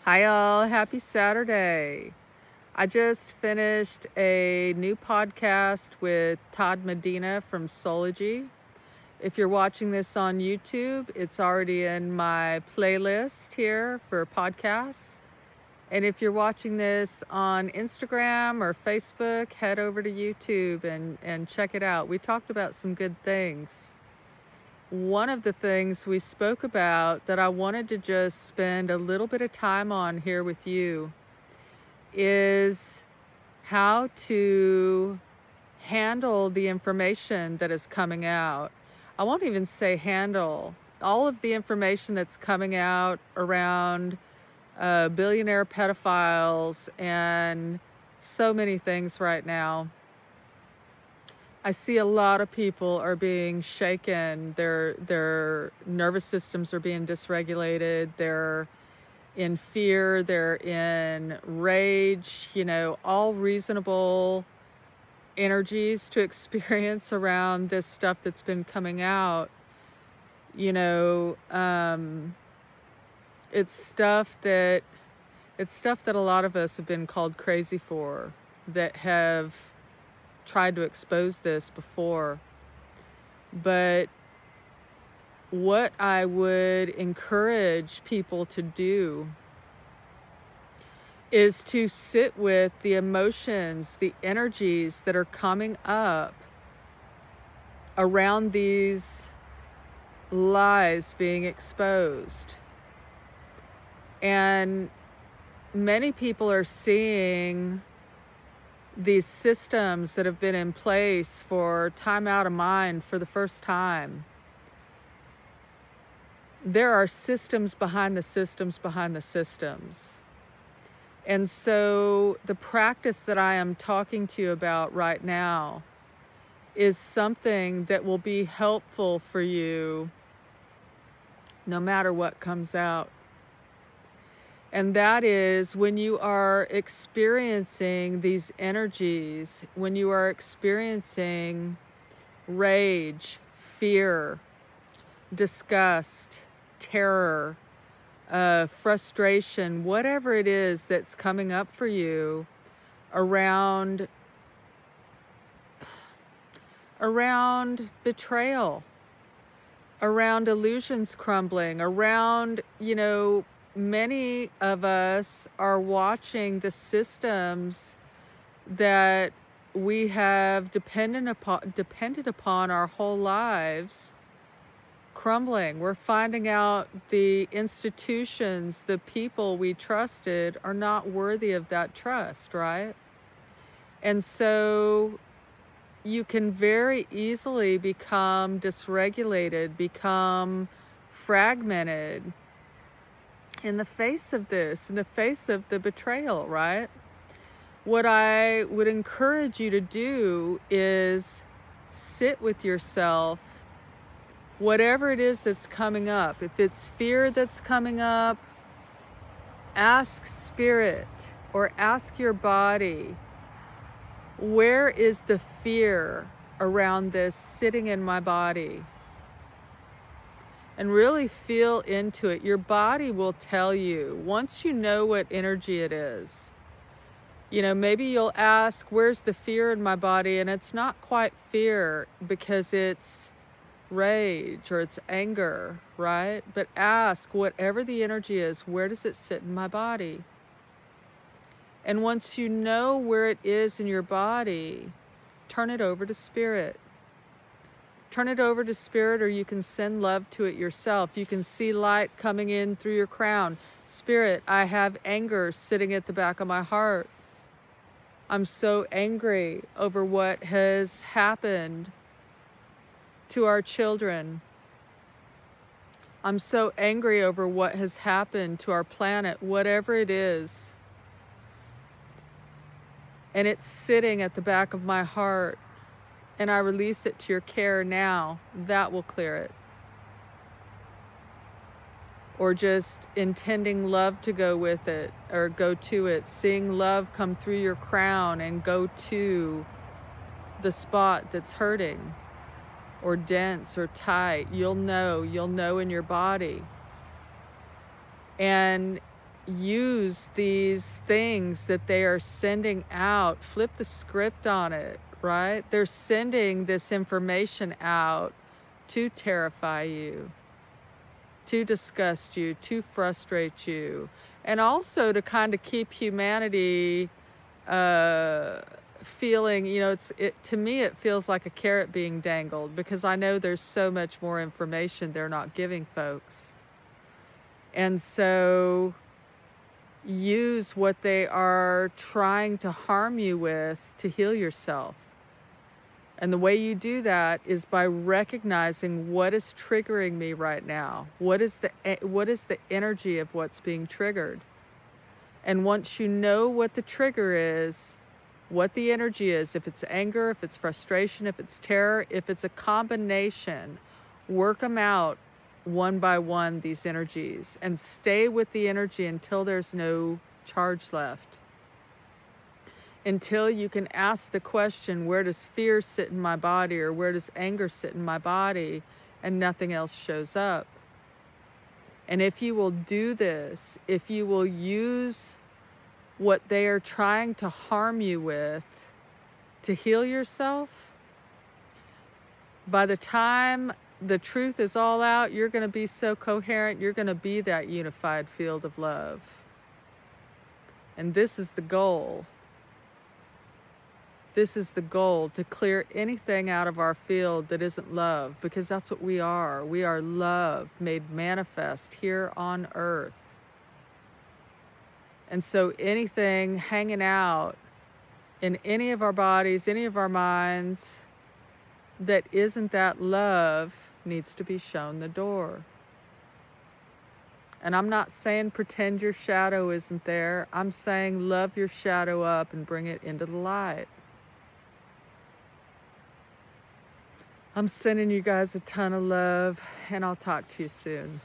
Hi, all. Happy Saturday. I just finished a new podcast with Todd Medina from Sology. If you're watching this on YouTube, it's already in my playlist here for podcasts. And if you're watching this on Instagram or Facebook, head over to YouTube and check it out. We talked about some good things. One of the things we spoke about that I wanted to just spend a little bit of time on here with you is how to handle the information that is coming out. I won't even say handle. All of the information that's coming out around billionaire pedophiles and so many things right now. I see a lot of people are being shaken. Their nervous systems are being dysregulated. They're in fear, they're in rage, all reasonable energies to experience around this stuff that's been coming out. You know, it's stuff that a lot of us have been called crazy for, that have tried to expose this before. But what I would encourage people to do is to sit with the emotions, the energies that are coming up around these lies being exposed. And many people are seeing these systems that have been in place for time out of mind for the first time. There are systems behind the systems behind the systems. And so the practice that I am talking to you about right now is something that will be helpful for you no matter what comes out. And that is when you are experiencing these energies, when you are experiencing rage, fear, disgust, terror, frustration, whatever it is that's coming up for you around betrayal, around illusions crumbling, around, many of us are watching the systems that we have depended upon our whole lives crumbling. We're finding out the institutions, the people we trusted are not worthy of that trust, right? And so you can very easily become dysregulated, become fragmented in the face of this, in the face of the betrayal, right? What I would encourage you to do is sit with yourself, whatever it is that's coming up. If it's fear that's coming up, ask spirit or ask your body, where is the fear around this sitting in my body? And really feel into it. Your body will tell you once you know what energy it is. Maybe you'll ask, where's the fear in my body? And it's not quite fear because it's rage or it's anger, right? But ask, whatever the energy is, where does it sit in my body? And once you know where it is in your body, turn it over to spirit. Turn it over to spirit, or you can send love to it yourself. You can see light coming in through your crown. Spirit, I have anger sitting at the back of my heart. I'm so angry over what has happened to our children. I'm so angry over what has happened to our planet, whatever it is. And it's sitting at the back of my heart. And I release it to your care now. That will clear it. Or just intending love to go with it or go to it. Seeing love come through your crown and go to the spot that's hurting or dense or tight. You'll know in your body. And use these things that they are sending out, flip the script on it, right? They're sending this information out to terrify you, to disgust you, to frustrate you, and also to kind of keep humanity uh, feeling, to me, it feels like a carrot being dangled because I know there's so much more information they're not giving folks. And so use what they are trying to harm you with to heal yourself. And the way you do that is by recognizing what is triggering me right now. What is the energy of what's being triggered? And once you know what the trigger is, what the energy is, if it's anger, if it's frustration, if it's terror, if it's a combination, work them out one by one, these energies, and stay with the energy until there's no charge left. Until you can ask the question, where does fear sit in my body, or where does anger sit in my body, and nothing else shows up. And if you will do this, if you will use what they are trying to harm you with to heal yourself, by the time the truth is all out, you're going to be so coherent, you're going to be that unified field of love. And this is the goal. This is the goal, to clear anything out of our field that isn't love, because that's what we are. We are love made manifest here on earth. And so anything hanging out in any of our bodies, any of our minds, that isn't that love needs to be shown the door. And I'm not saying pretend your shadow isn't there. I'm saying love your shadow up and bring it into the light. I'm sending you guys a ton of love, and I'll talk to you soon.